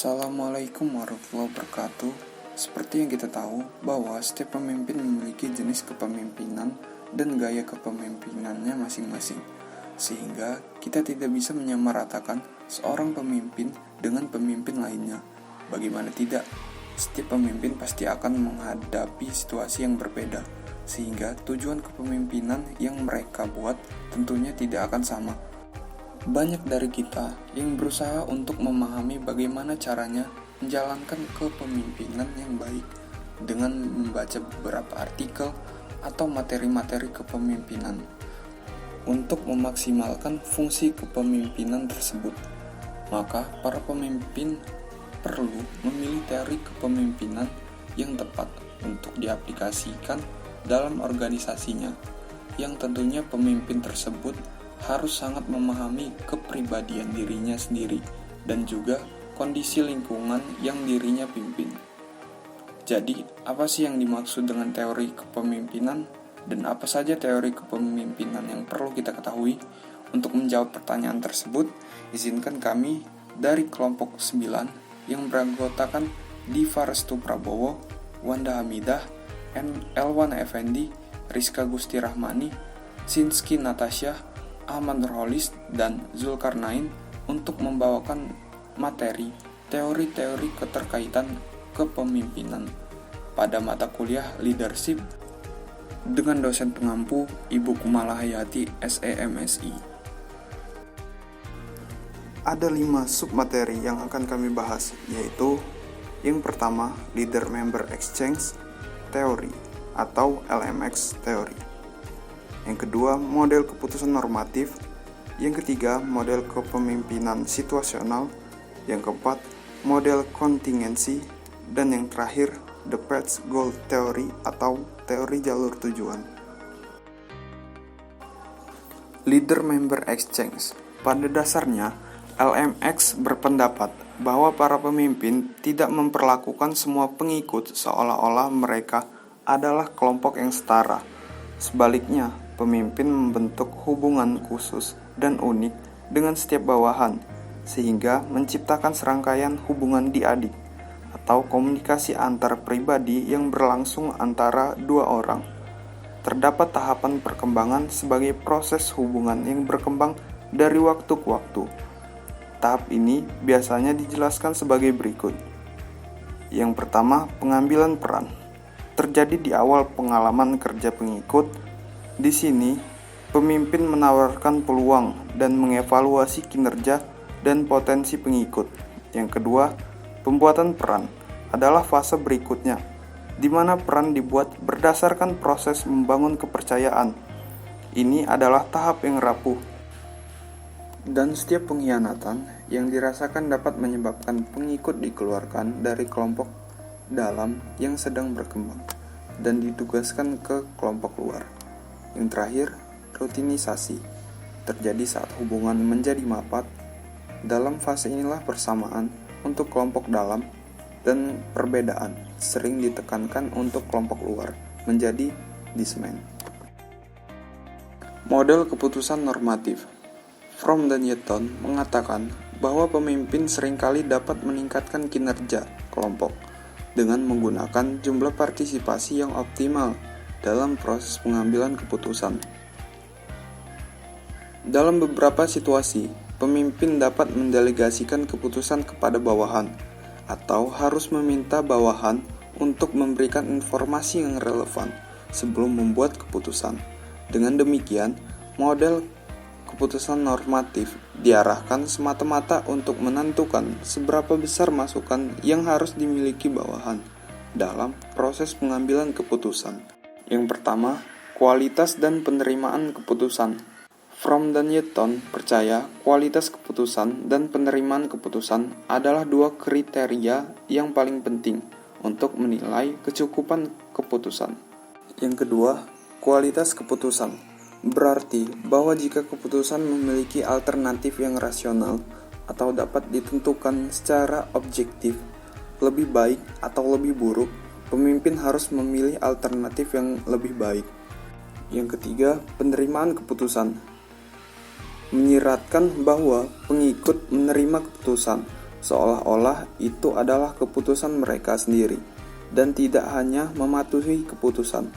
Assalamualaikum warahmatullahi wabarakatuh. Seperti yang kita tahu bahwa setiap pemimpin memiliki jenis kepemimpinan dan gaya kepemimpinannya masing-masing, sehingga kita tidak bisa menyamaratakan seorang pemimpin dengan pemimpin lainnya. Bagaimana tidak, setiap pemimpin pasti akan menghadapi situasi yang berbeda, sehingga tujuan kepemimpinan yang mereka buat tentunya tidak akan sama. Banyak dari kita yang berusaha untuk memahami bagaimana caranya menjalankan kepemimpinan yang baik dengan membaca beberapa artikel atau materi-materi kepemimpinan untuk memaksimalkan fungsi kepemimpinan tersebut. Maka para pemimpin perlu memilih teori kepemimpinan yang tepat untuk diaplikasikan dalam organisasinya, yang tentunya pemimpin tersebut harus sangat memahami kepribadian dirinya sendiri dan juga kondisi lingkungan yang dirinya pimpin. Jadi, apa sih yang dimaksud dengan teori kepemimpinan dan apa saja teori kepemimpinan yang perlu kita ketahui? Untuk menjawab pertanyaan tersebut, izinkan kami dari kelompok 9 yang beranggotakan Diva Restu Prabowo, Wanda Hamidah, Elwan Effendi, Rizka Gusti Rahmani, Sinski Natasha, Ahmad Nurholis, dan Zulkarnain untuk membawakan materi teori-teori keterkaitan kepemimpinan pada mata kuliah leadership dengan dosen pengampu Ibu Kumala Hayati SEMSI. Ada 5 submateri yang akan kami bahas, yaitu yang pertama, Leader Member Exchange Theory atau LMX Theory. Yang kedua, model keputusan normatif. Yang ketiga, model kepemimpinan situasional. Yang keempat, model kontingensi. Dan yang terakhir, the path goal theory atau teori jalur tujuan. Leader Member Exchange. Pada dasarnya, LMX berpendapat bahwa para pemimpin tidak memperlakukan semua pengikut seolah-olah mereka adalah kelompok yang setara. Sebaliknya, pemimpin membentuk hubungan khusus dan unik dengan setiap bawahan, sehingga menciptakan serangkaian hubungan diadik atau komunikasi antar pribadi yang berlangsung antara dua orang. Terdapat tahapan perkembangan sebagai proses hubungan yang berkembang dari waktu ke waktu. Tahap ini biasanya dijelaskan sebagai berikut. Yang pertama, pengambilan peran. Terjadi di awal pengalaman kerja pengikut. Di sini, pemimpin menawarkan peluang dan mengevaluasi kinerja dan potensi pengikut. Yang kedua, pembuatan peran adalah fase berikutnya, di mana peran dibuat berdasarkan proses membangun kepercayaan. Ini adalah tahap yang rapuh. Dan setiap pengkhianatan yang dirasakan dapat menyebabkan pengikut dikeluarkan dari kelompok dalam yang sedang berkembang dan ditugaskan ke kelompok luar. Yang terakhir, rutinisasi terjadi saat hubungan menjadi mapat. Dalam fase inilah persamaan untuk kelompok dalam dan perbedaan sering ditekankan untuk kelompok luar menjadi disman. Model keputusan normatif. Fromm dan Newton mengatakan bahwa pemimpin seringkali dapat meningkatkan kinerja kelompok dengan menggunakan jumlah partisipasi yang optimal dalam proses pengambilan keputusan. Dalam beberapa situasi, pemimpin dapat mendelegasikan keputusan kepada bawahan atau harus meminta bawahan untuk memberikan informasi yang relevan sebelum membuat keputusan. Dengan demikian, model keputusan normatif diarahkan semata-mata untuk menentukan seberapa besar masukan yang harus dimiliki bawahan dalam proses pengambilan keputusan. Yang pertama, kualitas dan penerimaan keputusan. Fromm dan Newton percaya kualitas keputusan dan penerimaan keputusan adalah dua kriteria yang paling penting untuk menilai kecukupan keputusan. Yang kedua, kualitas keputusan. Berarti bahwa jika keputusan memiliki alternatif yang rasional atau dapat ditentukan secara objektif, lebih baik atau lebih buruk, pemimpin harus memilih alternatif yang lebih baik. Yang ketiga, penerimaan keputusan. Menyiratkan bahwa pengikut menerima keputusan seolah-olah itu adalah keputusan mereka sendiri, dan tidak hanya mematuhi keputusan.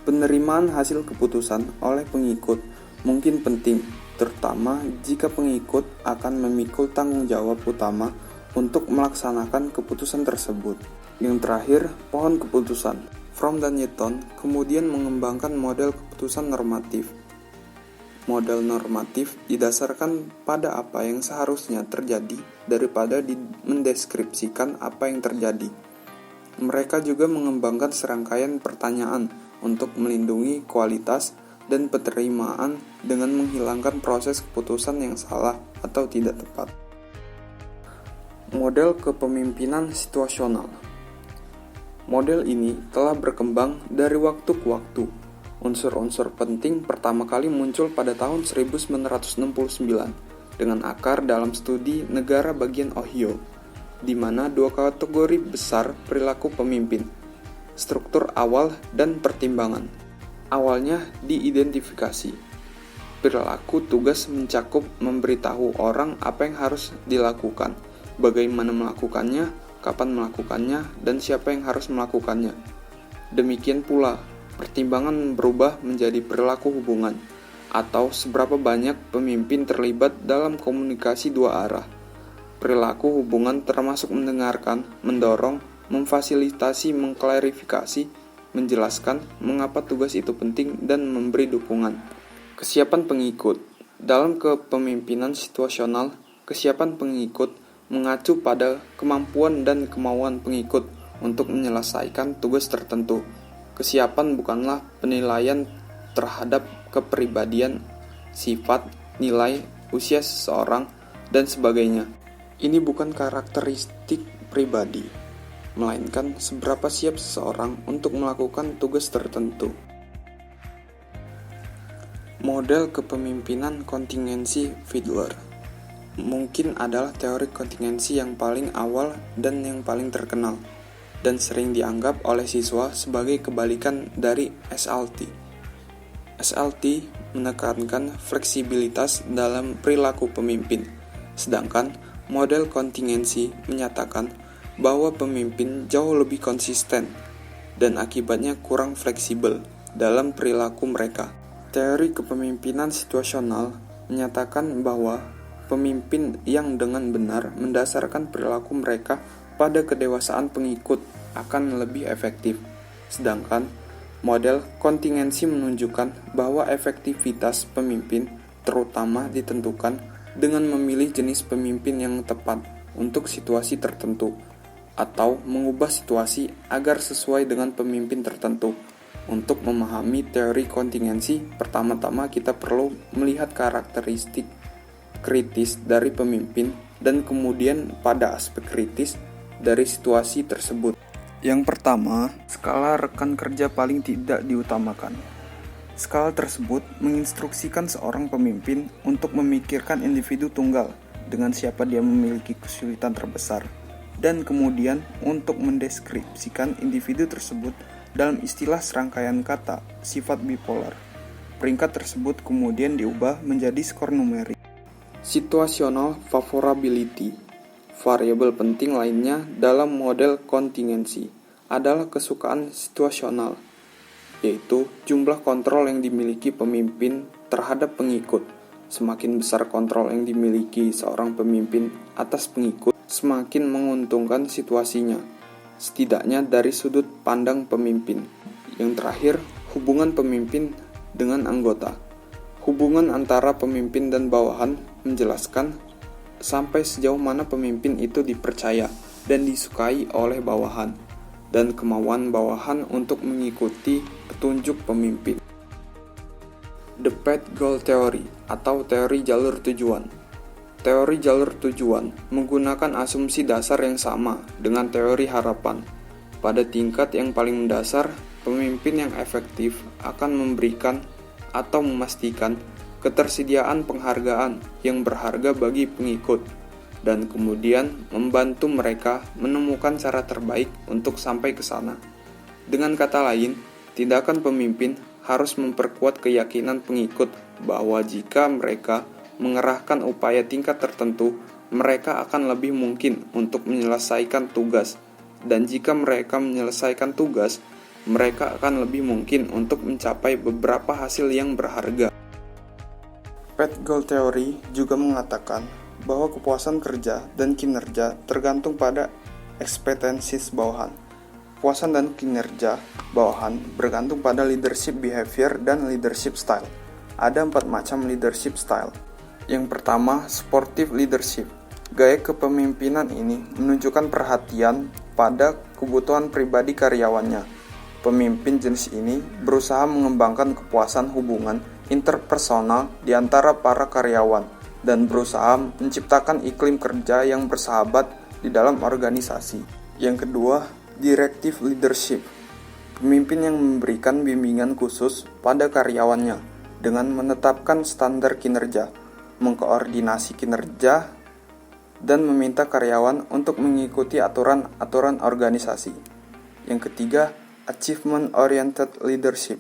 Penerimaan hasil keputusan oleh pengikut mungkin penting, terutama jika pengikut akan memikul tanggung jawab utama untuk melaksanakan keputusan tersebut. Yang terakhir, pohon keputusan. Fromm dan Newton kemudian mengembangkan model keputusan normatif. Model normatif didasarkan pada apa yang seharusnya terjadi daripada mendeskripsikan apa yang terjadi. Mereka juga mengembangkan serangkaian pertanyaan untuk melindungi kualitas dan penerimaan dengan menghilangkan proses keputusan yang salah atau tidak tepat. Model kepemimpinan situasional. Model ini telah berkembang dari waktu ke waktu. Unsur-unsur penting pertama kali muncul pada tahun 1969 dengan akar dalam studi negara bagian Ohio, di mana dua kategori besar perilaku pemimpin, struktur awal dan pertimbangan. Awalnya diidentifikasi. Perilaku tugas mencakup memberitahu orang apa yang harus dilakukan, bagaimana melakukannya, kapan melakukannya, dan siapa yang harus melakukannya. Demikian pula, pertimbangan berubah menjadi perilaku hubungan, atau seberapa banyak pemimpin terlibat dalam komunikasi dua arah. Perilaku hubungan termasuk mendengarkan, mendorong, memfasilitasi, mengklarifikasi, menjelaskan mengapa tugas itu penting, dan memberi dukungan. Kesiapan pengikut. Dalam kepemimpinan situasional, kesiapan pengikut mengacu pada kemampuan dan kemauan pengikut untuk menyelesaikan tugas tertentu. Kesiapan bukanlah penilaian terhadap kepribadian, sifat, nilai, usia seseorang, dan sebagainya. Ini bukan karakteristik pribadi, melainkan seberapa siap seseorang untuk melakukan tugas tertentu. Model kepemimpinan kontingensi Fiedler mungkin adalah teori kontingensi yang paling awal dan yang paling terkenal, dan sering dianggap oleh siswa sebagai kebalikan dari SLT. SLT menekankan fleksibilitas dalam perilaku pemimpin, sedangkan model kontingensi menyatakan bahwa pemimpin jauh lebih konsisten dan akibatnya kurang fleksibel dalam perilaku mereka. Teori kepemimpinan situasional menyatakan bahwa pemimpin yang dengan benar mendasarkan perilaku mereka pada kedewasaan pengikut akan lebih efektif. Sedangkan model kontingensi menunjukkan bahwa efektivitas pemimpin terutama ditentukan dengan memilih jenis pemimpin yang tepat untuk situasi tertentu, atau mengubah situasi agar sesuai dengan pemimpin tertentu. Untuk memahami teori kontingensi, pertama-tama kita perlu melihat karakteristik kritis dari pemimpin dan kemudian pada aspek kritis dari situasi tersebut. Yang pertama, skala rekan kerja paling tidak diutamakan. Skala tersebut menginstruksikan seorang pemimpin untuk memikirkan individu tunggal dengan siapa dia memiliki kesulitan terbesar, dan kemudian untuk mendeskripsikan individu tersebut dalam istilah serangkaian kata sifat bipolar. Peringkat tersebut kemudian diubah menjadi skor numerik. Situational favorability. Variabel penting lainnya dalam model kontingensi adalah kesukaan situasional, yaitu jumlah kontrol yang dimiliki pemimpin terhadap pengikut. Semakin besar kontrol yang dimiliki seorang pemimpin atas pengikut, semakin menguntungkan situasinya, setidaknya dari sudut pandang pemimpin. Yang terakhir, hubungan pemimpin dengan anggota. Hubungan antara pemimpin dan bawahan menjelaskan sampai sejauh mana pemimpin itu dipercaya dan disukai oleh bawahan, dan kemauan bawahan untuk mengikuti petunjuk pemimpin. The Path Goal Theory atau teori jalur tujuan. Teori jalur tujuan menggunakan asumsi dasar yang sama dengan teori harapan. Pada tingkat yang paling mendasar, pemimpin yang efektif akan memberikan atau memastikan ketersediaan penghargaan yang berharga bagi pengikut, dan kemudian membantu mereka menemukan cara terbaik untuk sampai ke sana. Dengan kata lain, tindakan pemimpin harus memperkuat keyakinan pengikut bahwa jika mereka mengerahkan upaya tingkat tertentu, mereka akan lebih mungkin untuk menyelesaikan tugas. Dan jika mereka menyelesaikan tugas, mereka akan lebih mungkin untuk mencapai beberapa hasil yang berharga. Pat Goal Theory juga mengatakan bahwa kepuasan kerja dan kinerja tergantung pada ekspektasi bawahan. Kepuasan dan kinerja bawahan bergantung pada leadership behavior dan leadership style. Ada 4 macam leadership style. Yang pertama, supportive leadership. Gaya kepemimpinan ini menunjukkan perhatian pada kebutuhan pribadi karyawannya. Pemimpin jenis ini berusaha mengembangkan kepuasan hubungan interpersonal di antara para karyawan dan berusaha menciptakan iklim kerja yang bersahabat di dalam organisasi. Yang kedua, directive leadership. Pemimpin yang memberikan bimbingan khusus pada karyawannya dengan menetapkan standar kinerja, mengkoordinasi kinerja, dan meminta karyawan untuk mengikuti aturan-aturan organisasi. Yang ketiga, achievement-oriented leadership.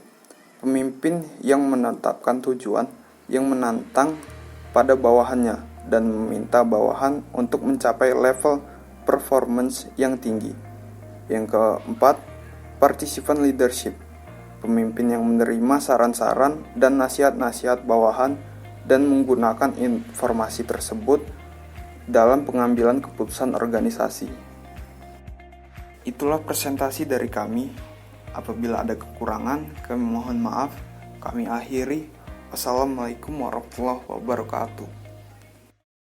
Pemimpin yang menetapkan tujuan yang menantang pada bawahannya dan meminta bawahan untuk mencapai level performance yang tinggi. Yang keempat, participant leadership. Pemimpin yang menerima saran-saran dan nasihat-nasihat bawahan dan menggunakan informasi tersebut dalam pengambilan keputusan organisasi. Itulah presentasi dari kami. Apabila ada kekurangan, kami mohon maaf. Kami akhiri. Wassalamualaikum warahmatullahi wabarakatuh.